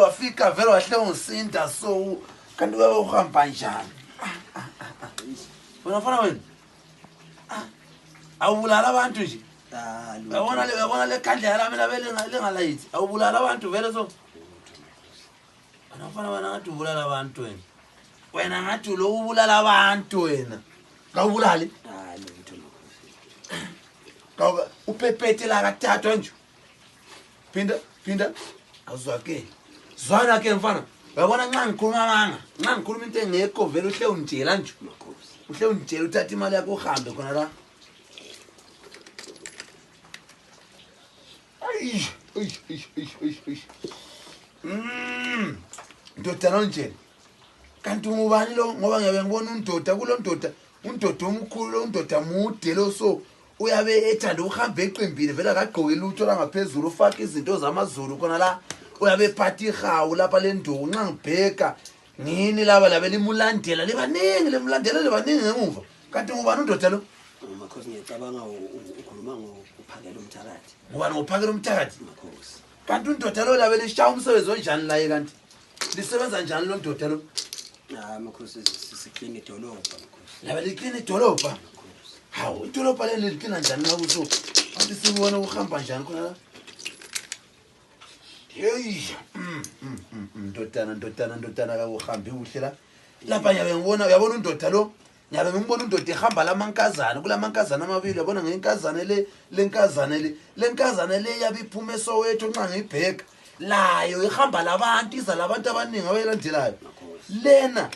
wafika vele wahle ungisinda so kanti wewe uhamba njani wena mfana wena awubulala abantu nje yabona le khandlela lami labele ngalayithi awubulala abantu vele so wena mfana wena ngathi ubulala abantu wena ngathi lo ubulala abantu wena kawubulali upepete la kathathu nje phinda azwake zwana ke mfana yabona nxa ngikhuluma into engekho vele uhle unjela nje uhle unjela uthatha imali yakho uhambe khona la ndoda nonjela kanti ngubani lo ngoba ngiyabe ngibona undoda kulo undoda omkhulu lo undoda mude lo so uyabe ethanda uhambe eqimbile vele akagqoke lutho la ngaphezulu ufaka izinto zamazulu khona la uyabe phathi ihawu lapha lenduku nxa ngibheka ngini laba labe limulandela libaningi limulandela libaningi ngemuva kanti ngubani undoda lo makhosi ngiyacabanga ukhuluma ngokuphakela umthakathi ngubani ngokuphakela umthakathi makhosi kanti undoda lo labe lishaya umsebenzi onjani laye kanti lisebenza njani lo ndoda lo makhosi siklini idolobha makhosi labe liklini idolobha hawu idolobha leli liklina njani na kuso kanti sibona ukuhamba njani khona la hey ndodana kakuhambi kuhle la lapha nyabe ngibona uyabona undoda lo nyabe ngibona undoda ehamba lamankazana kulamankazana amabili yabona ngenkazana lenkazana le yabe iphuma eSoweto nxa ngibheka layo ihamba labantu iza labantu abaningi abayilandelayo lena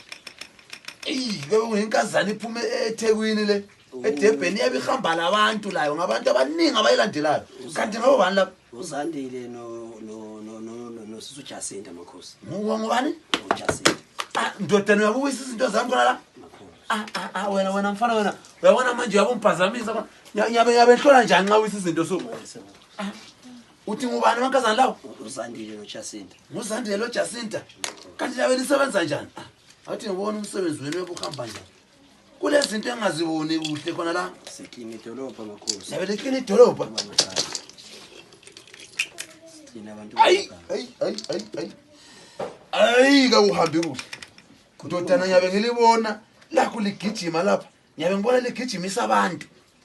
bebe ngenkazana iphume eThekwini le eDurban yabe ihamba labantu layo ngabantu abaningi abayilandelayo kanti ngabo bani lapha uzandile no Sisu Jacinta makhosi ngubani uJacinta ndoda uyabuyisa izinto zami khona la wena mfana wena uyabona manje uyabumphazamisa nyabe ehlola njani nxa uyisa izinto so uthi ngubani amankazana lawo uzandile noJacinta nguzandile lo Jacinta kanti yabe lisebenza njani athi ngibona umsebenzi wenu wokuhamba njani kulezi zinto engaziboni kuhle khona la siklini idolobha makhosi yabe liklini idolobha Ay kawuhambi kuhle ndodana nyabe ngilibona lakho ligijima lapha nyabe ngibona ligijimisa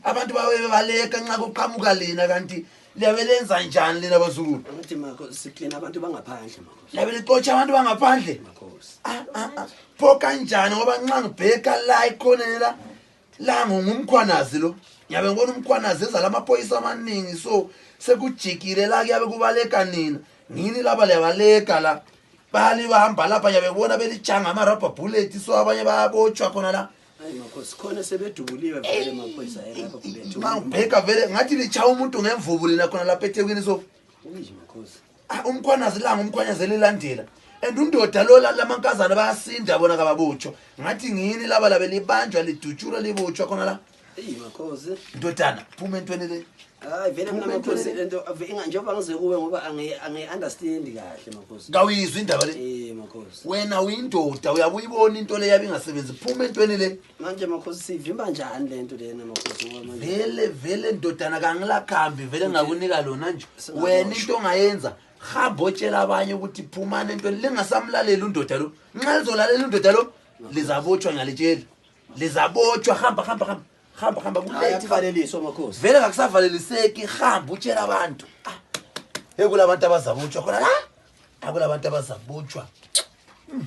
abantu bawe baleka nxa kuqhamuka lina kanti liyabe lenza njani lena bazukulu uthi makhosi siklini abantu bangaphandle makhosi liyabe liqotsha abantu bangaphandle makhosi pho kanjani ngoba nxa ngibheka la ikhonela la ngumkhwanazi lo nyabe ngibona umkhwanazi eza lamaphoyisa amaningi so sekujikile la kuyabe kubaleka nina ngini laba lebaleka la bali bahamba lapha nyabe ngibona belijanga ama-rubber bullet so abanye bayabotshwa khona la hayi makhosi khona sebedubuliwe vele maphoyisa e-rubber bullet ngibheka vele ngathi lichaya umuntu ngemvubu lina khona lapha eThekwini so makhosi umkhwanazi la ngumkhwanyazi elilandela and undoda lo lamankazana bayasinda bona kababotshwa ngathi ngini laba labe libanjwa lidutshulwa libotshwa khona la makhosi ndodana phuma entweni le hayi vele mina makhosi lento njengoba ngize kuwe ngoba angi-understand kahle makhosi kawuyizwa indaba le makhosi wena uyindoda uyabuyibona into le yabe ingasebenzi phuma entweni le manje makhosi sivimba njani lento lena makhosi vele ndodana kangilakhambi vele ngakunika lona nje wena into ongayenza hamba otshela abanye ukuthi phumana entweni lingasamlaleli undoda lo nxa lizolalela undoda lo lizabotshwa ngalitshela lizabotshwa hamba kulethi makhosi vele ngakusavaleliseki hamba utshela abantu ekulabantu abazabotshwa khona la akulabantu abazabotshwa